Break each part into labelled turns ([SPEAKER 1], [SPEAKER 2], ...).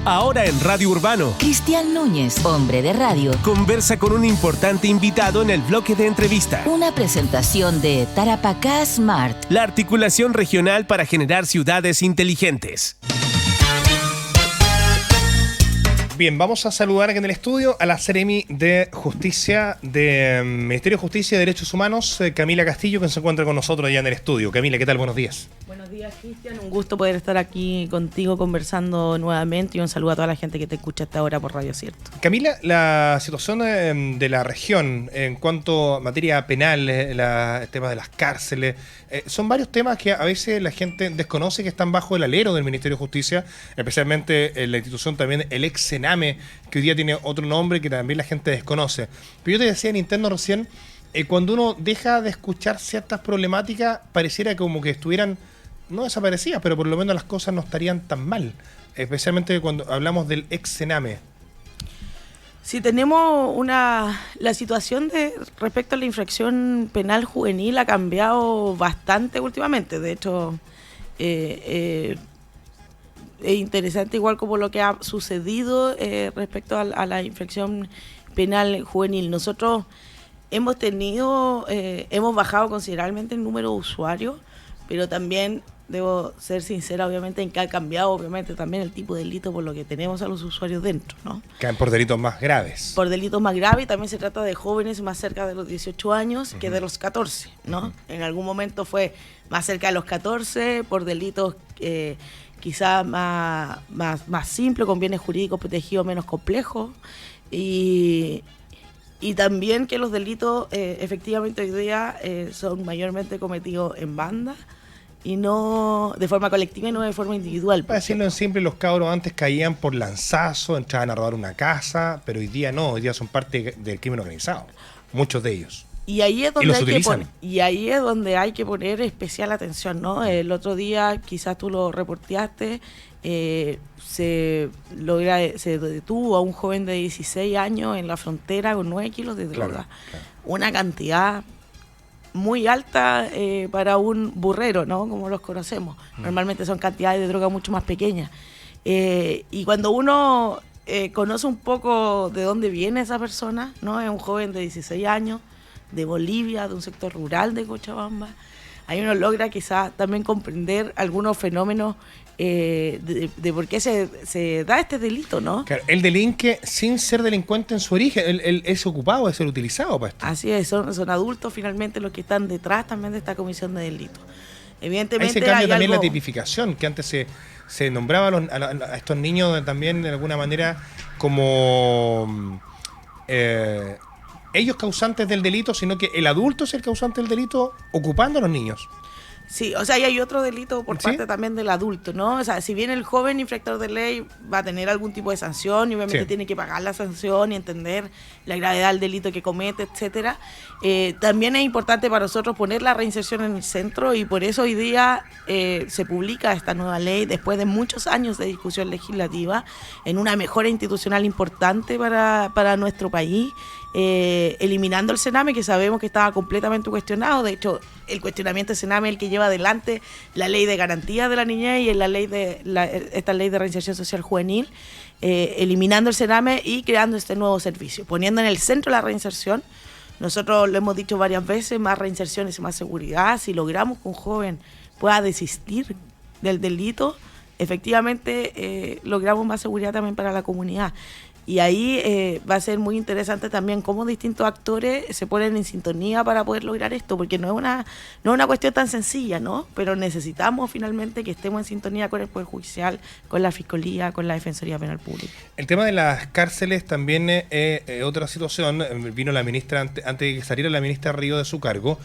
[SPEAKER 1] Ahora en Radio Urbano,
[SPEAKER 2] Cristian Núñez, hombre de radio,
[SPEAKER 1] conversa con un importante invitado en el bloque de entrevista.
[SPEAKER 2] Una presentación de Tarapacá Smart,
[SPEAKER 1] la articulación regional para generar ciudades inteligentes. Bien, vamos a saludar aquí en el estudio a la Seremi de Justicia, de Ministerio de Justicia y Derechos Humanos, Camila Castillo, que se encuentra con nosotros allá en el estudio. Camila, ¿qué tal? Buenos días.
[SPEAKER 3] Buenos días, Cristian. Un gusto poder estar aquí contigo conversando nuevamente y un saludo a toda la gente que te escucha hasta ahora por Radio Cierto.
[SPEAKER 1] Camila, la situación de la región en cuanto a materia penal, el tema de las cárceles, son varios temas que a veces la gente desconoce que están bajo el alero del Ministerio de Justicia, especialmente la institución también, el ex Sename, que hoy día tiene otro nombre que también la gente desconoce. Pero yo te decía en interno recién, cuando uno deja de escuchar ciertas problemáticas, pareciera como que estuvieran, no desaparecidas, pero por lo menos las cosas no estarían tan mal, especialmente cuando hablamos del ex Sename.
[SPEAKER 3] Sí, tenemos la situación respecto a la infracción penal juvenil ha cambiado bastante últimamente. De hecho, es interesante igual como lo que ha sucedido respecto a la infracción penal juvenil. Nosotros hemos bajado considerablemente el número de usuarios, pero también debo ser sincera, obviamente, en que ha cambiado, obviamente, también el tipo de delito por lo que tenemos a los usuarios dentro, ¿no?
[SPEAKER 1] Caen por delitos más graves.
[SPEAKER 3] Por delitos más graves, y también se trata de jóvenes más cerca de los 18 años que de los 14, ¿no? En algún momento fue más cerca de los 14 por delitos quizás más simples, con bienes jurídicos protegidos menos complejos, y también que los delitos efectivamente hoy día son mayormente cometidos en banda, y no de forma colectiva y no de forma individual.
[SPEAKER 1] Para decirlo en simple, los cabros antes caían por lanzazo, entraban a robar una casa, pero hoy día no, hoy día son parte del crimen organizado, muchos de ellos.
[SPEAKER 3] Y ahí es donde hay que poner especial atención, ¿no? El otro día, quizás tú lo reporteaste, se detuvo a un joven de 16 años en la frontera con 9 kilos de droga. Claro. Una cantidad muy alta para un burrero, ¿no? Como los conocemos. Normalmente son cantidades de droga mucho más pequeñas. Y cuando uno conoce un poco de dónde viene esa persona, ¿no? Es un joven de 16 años, de Bolivia, de un sector rural de Cochabamba. Ahí uno logra quizás también comprender algunos fenómenos de por qué se da este delito, ¿no?
[SPEAKER 1] Claro, él delinque sin ser delincuente en su origen, él es ocupado, es ser utilizado para esto.
[SPEAKER 3] Así es, son adultos finalmente los que están detrás también de esta comisión de delito. Evidentemente
[SPEAKER 1] ahí se cambia también la tipificación, que antes se nombraba a estos niños también de alguna manera como ellos causantes del delito, sino que el adulto es el causante del delito ocupando a los niños.
[SPEAKER 3] Sí, o sea, y hay otro delito por parte también del adulto, ¿no? O sea, si bien el joven infractor de ley va a tener algún tipo de sanción y obviamente tiene que pagar la sanción y entender la gravedad del delito que comete, etcétera, también es importante para nosotros poner la reinserción en el centro, y por eso hoy día se publica esta nueva ley después de muchos años de discusión legislativa en una mejora institucional importante para nuestro país, eliminando el Sename, que sabemos que estaba completamente cuestionado. De hecho, el cuestionamiento del Sename es el que lleva adelante la ley de garantía de la niñez y esta ley de reinserción social juvenil, eliminando el Sename y creando este nuevo servicio, poniendo en el centro la reinserción. Nosotros lo hemos dicho varias veces, más reinserción y más seguridad. Si logramos que un joven pueda desistir del delito, efectivamente logramos más seguridad también para la comunidad. Y ahí va a ser muy interesante también cómo distintos actores se ponen en sintonía para poder lograr esto, porque no es una cuestión tan sencilla, ¿no? Pero necesitamos finalmente que estemos en sintonía con el Poder Judicial, con la Fiscalía, con la Defensoría Penal Pública.
[SPEAKER 1] El tema de las cárceles también es otra situación. Vino la ministra, antes de que saliera la ministra Río de su cargo,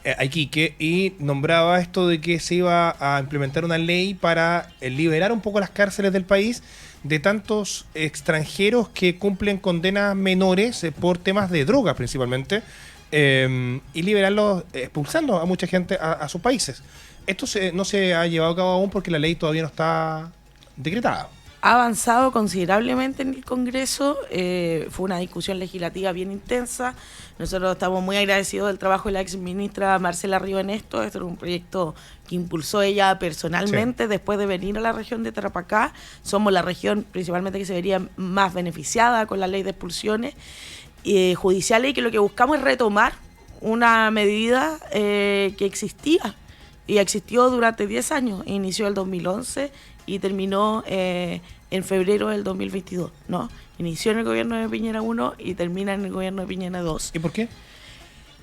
[SPEAKER 1] a Iquique, y nombraba esto de que se iba a implementar una ley para liberar un poco las cárceles del país de tantos extranjeros que cumplen condenas menores por temas de droga principalmente, y liberarlos expulsando a mucha gente a sus países. Esto no se ha llevado a cabo aún porque la ley todavía no está decretada.
[SPEAKER 3] ha avanzado considerablemente en el Congreso. Fue una discusión legislativa bien intensa. Nosotros estamos muy agradecidos del trabajo de la ex ministra Marcela Río en esto. Esto era un proyecto que impulsó ella personalmente después de venir a la región de Tarapacá. Somos la región principalmente que se vería más beneficiada con la ley de expulsiones judiciales, y que lo que buscamos es retomar una medida que existía y existió durante 10 años. Inició el 2011 y terminó en febrero del 2022, ¿no? Inició en el gobierno de Piñera 1 y termina en el gobierno de Piñera 2.
[SPEAKER 1] ¿Y por qué?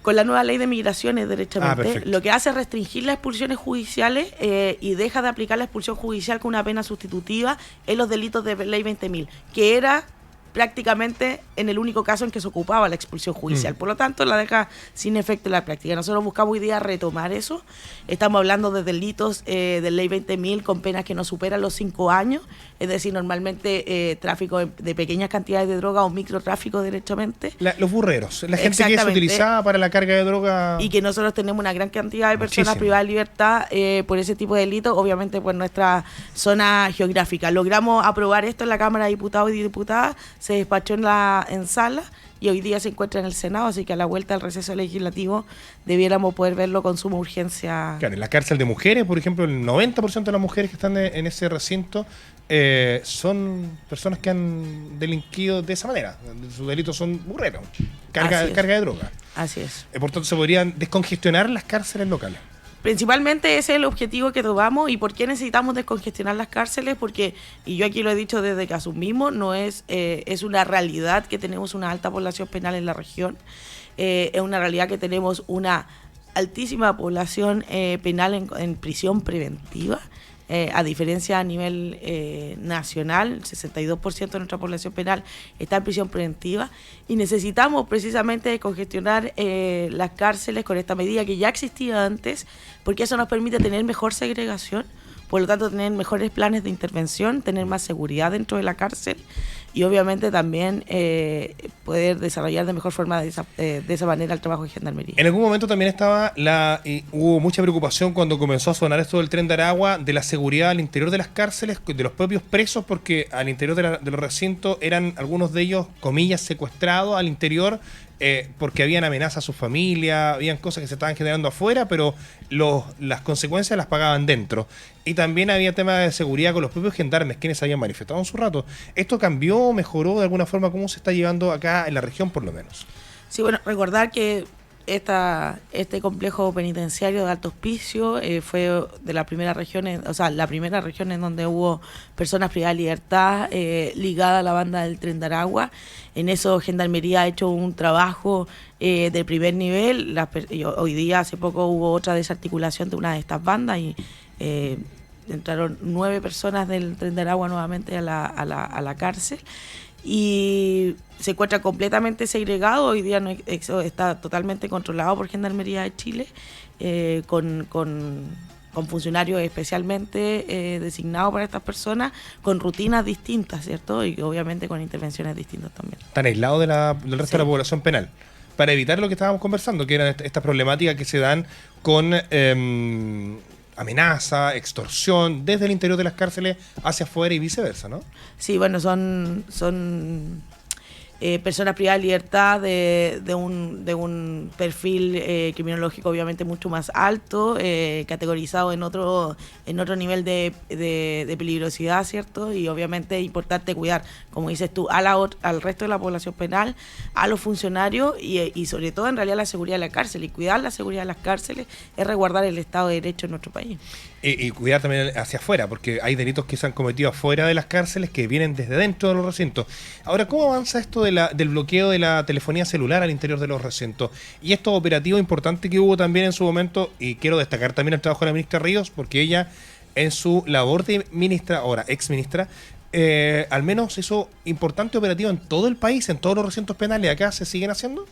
[SPEAKER 3] Con la nueva ley de migraciones, derechamente,
[SPEAKER 1] perfecto.
[SPEAKER 3] lo que hace es restringir las expulsiones judiciales y deja de aplicar la expulsión judicial con una pena sustitutiva en los delitos de ley 20.000, que era prácticamente en el único caso en que se ocupaba la expulsión judicial. Por lo tanto, la deja sin efecto en la práctica. Nosotros buscamos hoy día retomar eso. Estamos hablando de delitos de ley 20.000 con penas que no superan los 5 años, es decir, normalmente tráfico de pequeñas cantidades de droga o microtráfico derechamente.
[SPEAKER 1] Los burreros, la gente que es utilizada para la carga de droga.
[SPEAKER 3] Y que nosotros tenemos una gran cantidad de personas privadas de libertad por ese tipo de delitos, obviamente por nuestra zona geográfica. Logramos aprobar esto en la Cámara de Diputados y Diputadas, se despachó en sala y hoy día se encuentra en el Senado, así que a la vuelta del receso legislativo debiéramos poder verlo con suma urgencia.
[SPEAKER 1] Claro, en la cárcel de mujeres, por ejemplo, el 90% de las mujeres que están en ese recinto son personas que han delinquido de esa manera. Sus delitos son burreros, carga de droga.
[SPEAKER 3] Así es.
[SPEAKER 1] Por tanto, se podrían descongestionar las cárceles locales.
[SPEAKER 3] Principalmente ese es el objetivo que tomamos. ¿Y por qué necesitamos descongestionar las cárceles? Porque, y yo aquí lo he dicho desde que asumimos, no es una realidad que tenemos una alta población penal en la región. Es una realidad que tenemos una altísima población penal en prisión preventiva. A diferencia a nivel nacional, el 62% de nuestra población penal está en prisión preventiva y necesitamos precisamente descongestionar las cárceles con esta medida que ya existía antes, porque eso nos permite tener mejor segregación, por lo tanto tener mejores planes de intervención, tener más seguridad dentro de la cárcel y obviamente también poder desarrollar de mejor forma de esa manera el trabajo de gendarmería.
[SPEAKER 1] En algún momento también hubo mucha preocupación cuando comenzó a sonar esto del Tren de Aragua, de la seguridad al interior de las cárceles, de los propios presos, porque al interior de los recintos eran algunos de ellos, comillas, secuestrados al interior, porque habían amenazas a su familia, habían cosas que se estaban generando afuera, pero las consecuencias las pagaban dentro. Y también había temas de seguridad con los propios gendarmes, quienes habían manifestado en su rato. ¿Esto cambió, mejoró de alguna forma? ¿Cómo se está llevando acá en la región, por lo menos?
[SPEAKER 3] Sí, bueno, recordar que este complejo penitenciario de Alto Hospicio fue de las primeras regiones, o sea, la primera región en donde hubo personas privadas de libertad ligadas a la banda del Tren de Aragua. En eso Gendarmería ha hecho un trabajo de primer nivel. Hoy día, hace poco, hubo otra desarticulación de una de estas bandas y entraron 9 personas del Tren de Aragua nuevamente a la cárcel. Y se encuentra completamente segregado. Hoy día eso está totalmente controlado por Gendarmería de Chile, con funcionarios especialmente designados para estas personas, con rutinas distintas, ¿cierto? Y obviamente con intervenciones distintas también.
[SPEAKER 1] Están aislados del resto de la población penal, para evitar lo que estábamos conversando, que eran estas problemáticas que se dan con amenaza, extorsión, desde el interior de las cárceles hacia afuera y viceversa, ¿no? Sí,
[SPEAKER 3] bueno, son personas privadas de libertad de un perfil criminológico obviamente mucho más alto, categorizado en otro nivel de peligrosidad, ¿cierto? Y obviamente es importante cuidar, como dices tú, al resto de la población penal, a los funcionarios y sobre todo en realidad la seguridad de la cárcel. Y cuidar la seguridad de las cárceles es resguardar el Estado de Derecho en nuestro país.
[SPEAKER 1] Y cuidar también hacia afuera, porque hay delitos que se han cometido afuera de las cárceles que vienen desde dentro de los recintos. Ahora, ¿cómo avanza esto del bloqueo de la telefonía celular al interior de los recintos? Y esto operativo importante que hubo también en su momento, y quiero destacar también el trabajo de la ministra Ríos, porque ella en su labor de ministra, ahora ex ministra, al menos hizo importante operativo en todo el país, en todos los recintos penales. ¿Acá se siguen haciendo?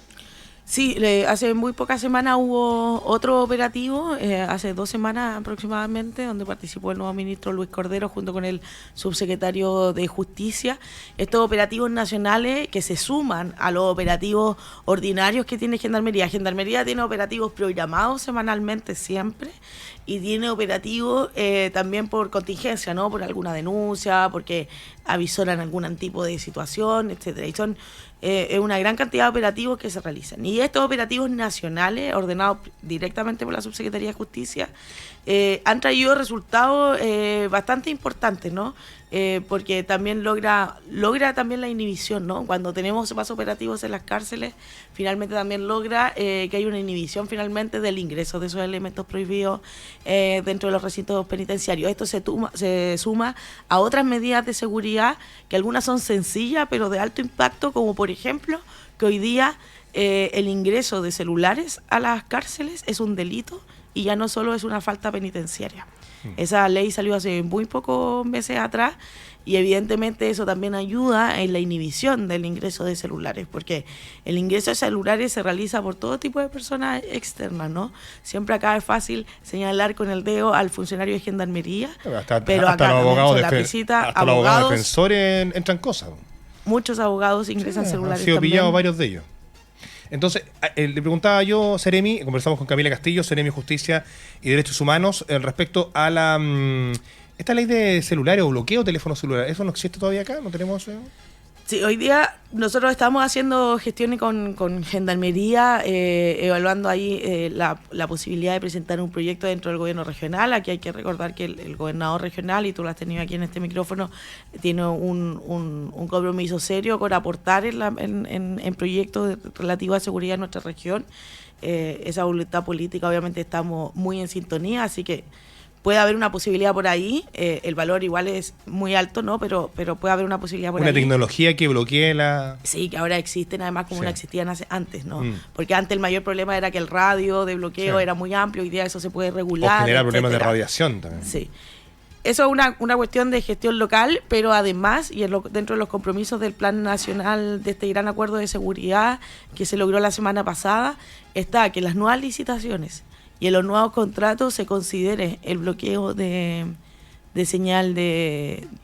[SPEAKER 3] Sí, hace muy pocas semanas hubo otro operativo, hace 2 semanas aproximadamente, donde participó el nuevo ministro Luis Cordero junto con el subsecretario de Justicia. Estos operativos nacionales que se suman a los operativos ordinarios que tiene Gendarmería. Gendarmería tiene operativos programados semanalmente siempre y tiene operativos también por contingencia, ¿no? Por alguna denuncia, porque avisoran algún tipo de situación, etcétera. Y son una gran cantidad de operativos que se realizan. Y estos operativos nacionales, ordenados directamente por la Subsecretaría de Justicia, han traído resultados bastante importantes, ¿no? Porque también logra también la inhibición, ¿no? Cuando tenemos más operativos en las cárceles, finalmente también logra que haya una inhibición finalmente del ingreso de esos elementos prohibidos dentro de los recintos penitenciarios. Esto se suma a otras medidas de seguridad que algunas son sencillas pero de alto impacto, como por ejemplo que hoy día el ingreso de celulares a las cárceles es un delito y ya no solo es una falta penitenciaria. Esa ley salió hace muy pocos meses atrás y evidentemente eso también ayuda en la inhibición del ingreso de celulares, porque el ingreso de celulares se realiza por todo tipo de personas externas, ¿no? Siempre acá es fácil señalar con el dedo al funcionario de Gendarmería, pero acá
[SPEAKER 1] los abogados,
[SPEAKER 3] la visita,
[SPEAKER 1] hasta los abogados defensores entran cosas.
[SPEAKER 3] Muchos abogados ingresan celulares.
[SPEAKER 1] Han sido
[SPEAKER 3] también
[SPEAKER 1] pillados varios de ellos. Entonces, le preguntaba yo, Seremi, conversamos con Camila Castillo, Seremi Justicia y Derechos Humanos, respecto a la esta ley de celulares o bloqueo de teléfonos celulares. ¿Eso no existe todavía acá? ¿No tenemos...?
[SPEAKER 3] Sí, hoy día nosotros estamos haciendo gestiones con Gendarmería, evaluando ahí la posibilidad de presentar un proyecto dentro del gobierno regional. Aquí hay que recordar que el gobernador regional, y tú lo has tenido aquí en este micrófono, tiene un compromiso serio con aportar en proyectos relativos a seguridad en nuestra región. Esa voluntad política obviamente estamos muy en sintonía, así que puede haber una posibilidad por ahí, el valor igual es muy alto, ¿no? Pero puede haber una posibilidad por ahí.
[SPEAKER 1] Una tecnología que bloquee la...
[SPEAKER 3] Sí, que ahora existen además como no existían antes, ¿no? Porque antes el mayor problema era que el radio de bloqueo era muy amplio, hoy día eso se puede regular,
[SPEAKER 1] o genera problemas de radiación también.
[SPEAKER 3] Sí. Eso es una cuestión de gestión local, pero además, y dentro de los compromisos del Plan Nacional de este gran acuerdo de seguridad que se logró la semana pasada, está que las nuevas licitaciones y en los nuevos contratos se considere el bloqueo de señal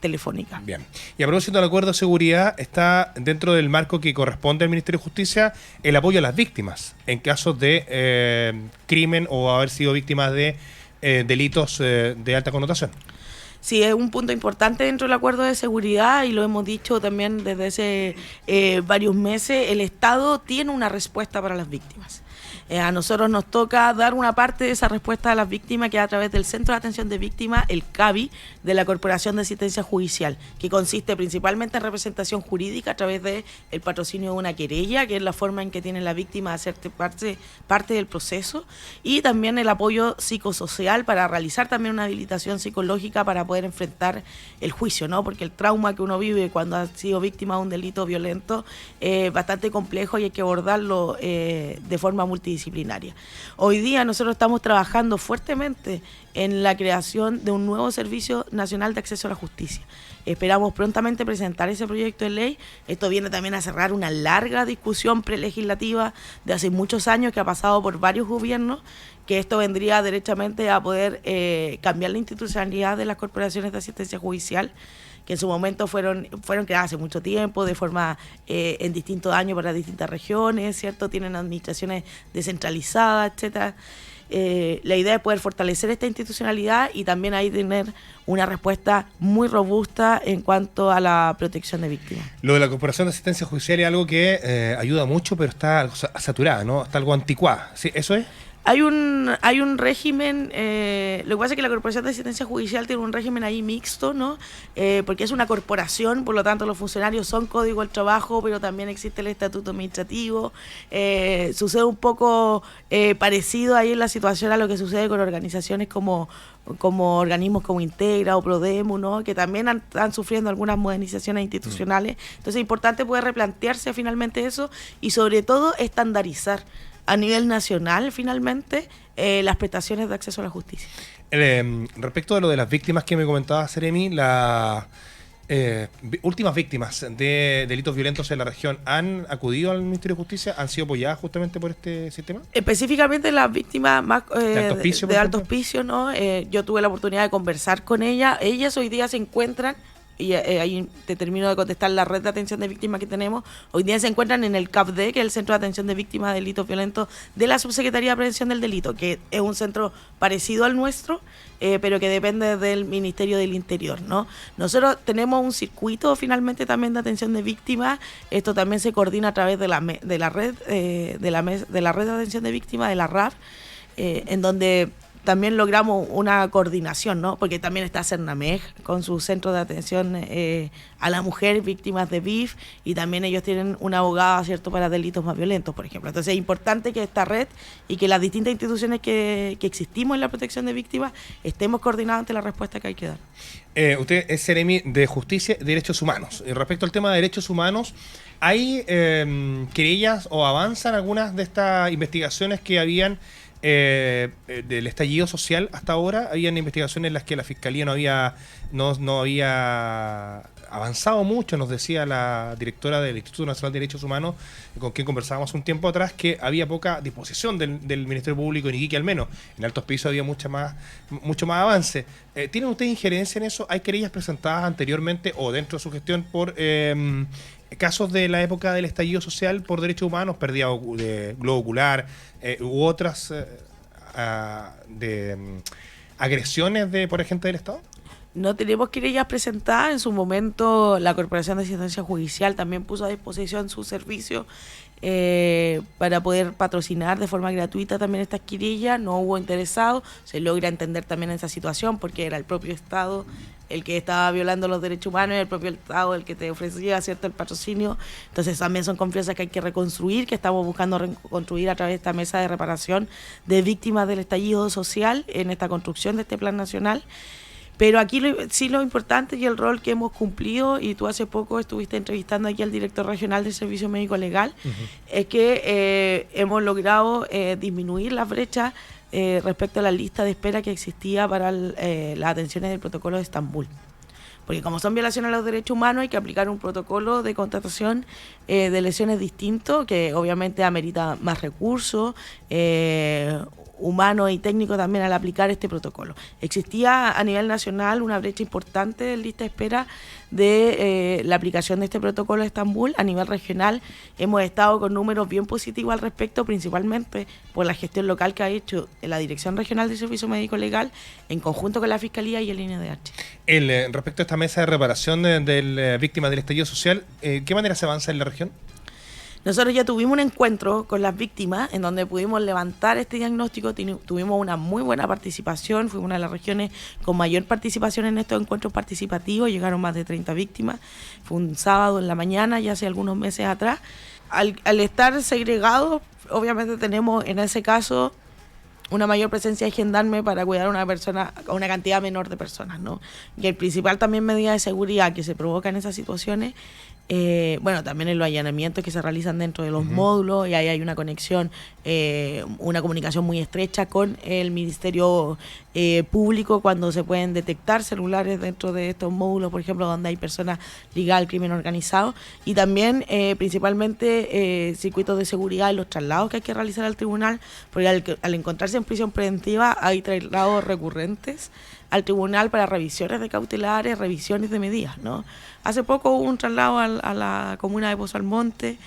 [SPEAKER 3] telefónica.
[SPEAKER 1] Bien. Y a propósito del acuerdo de seguridad, está dentro del marco que corresponde al Ministerio de Justicia el apoyo a las víctimas en casos de crimen o haber sido víctimas de delitos de alta connotación.
[SPEAKER 3] Sí, es un punto importante dentro del acuerdo de seguridad y lo hemos dicho también desde hace varios meses. El Estado tiene una respuesta para las víctimas. A nosotros nos toca dar una parte de esa respuesta a las víctimas, que es a través del Centro de Atención de Víctimas, el CAVI, de la Corporación de Asistencia Judicial, que consiste principalmente en representación jurídica a través del patrocinio de una querella, que es la forma en que tiene la víctima de hacer parte del proceso, y también el apoyo psicosocial para realizar también una habilitación psicológica para poder enfrentar el juicio, ¿no? Porque el trauma que uno vive cuando ha sido víctima de un delito violento es bastante complejo y hay que abordarlo de forma multidisciplinaria. Hoy día nosotros estamos trabajando fuertemente en la creación de un nuevo Servicio Nacional de Acceso a la Justicia. Esperamos prontamente presentar ese proyecto de ley. Esto viene también a cerrar una larga discusión prelegislativa de hace muchos años que ha pasado por varios gobiernos, que esto vendría derechamente a poder cambiar la institucionalidad de las corporaciones de asistencia judicial, que en su momento fueron creadas hace mucho tiempo, de forma en distintos años para distintas regiones, ¿cierto? Tienen administraciones descentralizadas, etcétera. La idea es poder fortalecer esta institucionalidad y también ahí tener una respuesta muy robusta en cuanto a la protección de víctimas.
[SPEAKER 1] Lo de la Corporación de Asistencia Judicial es algo que ayuda mucho, pero está algo saturada, ¿no? Está algo anticuada. ¿Sí? ¿Eso es?
[SPEAKER 3] Hay un régimen, lo que pasa es que la Corporación de Asistencia Judicial tiene un régimen ahí mixto, ¿no? Porque es una corporación, por lo tanto los funcionarios son código del trabajo, pero también existe el estatuto administrativo. Sucede un poco parecido ahí en la situación a lo que sucede con organizaciones como organismos como Integra o Prodemu, ¿no? Que también están sufriendo algunas modernizaciones institucionales. Entonces es importante poder replantearse finalmente eso y sobre todo estandarizar a nivel nacional, finalmente, las prestaciones de acceso a la justicia.
[SPEAKER 1] Respecto de lo de las víctimas que me comentaba Seremi, Últimas víctimas de delitos violentos en la región han acudido al Ministerio de Justicia, han sido apoyadas justamente por este sistema.
[SPEAKER 3] Específicamente las víctimas más
[SPEAKER 1] de
[SPEAKER 3] alto hospicio, ¿no? Yo tuve la oportunidad de conversar con ellas. Ellas hoy día se encuentran, y ahí te termino de contestar, la red de atención de víctimas que tenemos. Hoy día se encuentran en el CAPD, que es el Centro de Atención de Víctimas de Delitos Violentos de la Subsecretaría de Prevención del Delito, que es un centro parecido al nuestro, pero que depende del Ministerio del Interior, ¿no? Nosotros tenemos un circuito finalmente también de atención de víctimas. Esto también se coordina a través de la red de la red de atención de víctimas de la RAF, en donde también logramos una coordinación, ¿no? Porque también está Cernamej con su centro de atención a la mujer víctimas de BIF, y también ellos tienen una abogada, ¿cierto?, para delitos más violentos, por ejemplo. Entonces es importante que esta red y que las distintas instituciones que existimos en la protección de víctimas estemos coordinados ante la respuesta que hay que dar.
[SPEAKER 1] Usted es Seremi de Justicia y Derechos Humanos. Respecto al tema de derechos humanos, ¿hay querellas o avanzan algunas de estas investigaciones que habían del estallido social hasta ahora? Habían investigaciones en las que la Fiscalía no había avanzado mucho. Nos decía la directora del Instituto Nacional de Derechos Humanos, con quien conversábamos un tiempo atrás, que había poca disposición del Ministerio Público en Iquique, al menos. En Alto Hospicio había mucho más avance. ¿Tienen ustedes injerencia en eso? ¿Hay querellas presentadas anteriormente o dentro de su gestión por casos de la época del estallido social por derechos humanos, pérdida de globo ocular u otras agresiones por agentes del Estado?
[SPEAKER 3] No tenemos querellas presentadas. En su momento la Corporación de Asistencia Judicial también puso a disposición su servicio para poder patrocinar de forma gratuita también estas querellas. No hubo interesados. Se logra entender también esa situación porque era el propio Estado el que estaba violando los derechos humanos y el propio Estado el que te ofrecía, ¿cierto?, el patrocinio. Entonces también son confianzas que hay que reconstruir, que estamos buscando reconstruir a través de esta mesa de reparación de víctimas del estallido social en esta construcción de este plan nacional. Pero aquí lo importante y el rol que hemos cumplido, y tú hace poco estuviste entrevistando aquí al director regional del Servicio Médico Legal, es que hemos logrado disminuir las brechas respecto a la lista de espera que existía para las atenciones del protocolo de Estambul. Porque como son violaciones a los derechos humanos, hay que aplicar un protocolo de contratación de lesiones distinto, que obviamente amerita más recursos, humano y técnico también al aplicar este protocolo. Existía a nivel nacional una brecha importante de lista de espera de la aplicación de este protocolo de Estambul. A nivel regional hemos estado con números bien positivos al respecto, principalmente por la gestión local que ha hecho la Dirección Regional de Servicio Médico Legal en conjunto con la Fiscalía y el INDH.
[SPEAKER 1] Respecto a esta mesa de reparación de víctimas del estallido social, ¿qué manera se avanza en la región?
[SPEAKER 3] Nosotros ya tuvimos un encuentro con las víctimas en donde pudimos levantar este diagnóstico, tuvimos una muy buena participación, fuimos una de las regiones con mayor participación en estos encuentros participativos, llegaron más de 30 víctimas, fue un sábado en la mañana, ya hace algunos meses atrás. Al estar segregados, obviamente tenemos en ese caso una mayor presencia de gendarme para cuidar a una persona, a una cantidad menor de personas, ¿no? Y el principal también medida de seguridad que se provoca en esas situaciones, también en los allanamientos que se realizan dentro de los módulos, y ahí hay una conexión, una comunicación muy estrecha con el Ministerio Público cuando se pueden detectar celulares dentro de estos módulos, por ejemplo, donde hay personas ligadas al crimen organizado, y también principalmente circuitos de seguridad en los traslados que hay que realizar al tribunal, porque al encontrarse en prisión preventiva hay traslados recurrentes al tribunal para revisiones de cautelares, revisiones de medidas, ¿no? Hace poco hubo un traslado a la comuna de Pozo Almonte.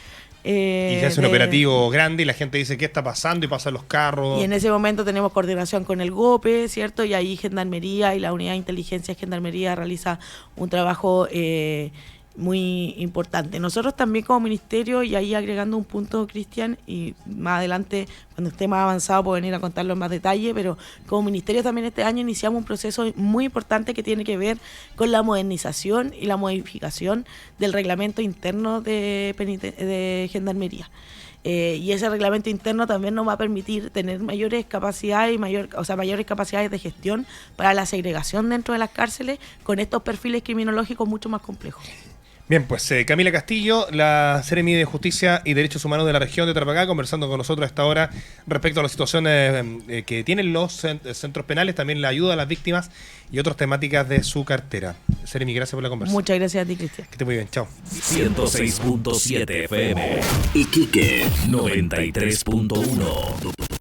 [SPEAKER 1] Y se hace un operativo grande y la gente dice ¿qué está pasando? Y pasan los carros.
[SPEAKER 3] Y en ese momento tenemos coordinación con el GOPE, ¿cierto? Y ahí Gendarmería y la Unidad de Inteligencia de Gendarmería realiza un trabajo muy importante. Nosotros también como ministerio, y ahí agregando un punto, Cristian, y más adelante cuando esté más avanzado puedo venir a contarlo en más detalle, pero como ministerio también este año iniciamos un proceso muy importante que tiene que ver con la modernización y la modificación del reglamento interno de Gendarmería. Y ese reglamento interno también nos va a permitir tener mayores capacidades mayores capacidades de gestión para la segregación dentro de las cárceles con estos perfiles criminológicos mucho más complejos.
[SPEAKER 1] Bien, pues Camila Castillo, la Seremi de Justicia y Derechos Humanos de la región de Tarapacá, conversando con nosotros a esta hora respecto a la situación que tienen los centros penales, también la ayuda a las víctimas y otras temáticas de su cartera. Seremi, gracias por la conversación.
[SPEAKER 3] Muchas gracias a ti, Cristian.
[SPEAKER 1] Que esté muy bien, chao.
[SPEAKER 4] 106.7 FM. Iquique 93.1.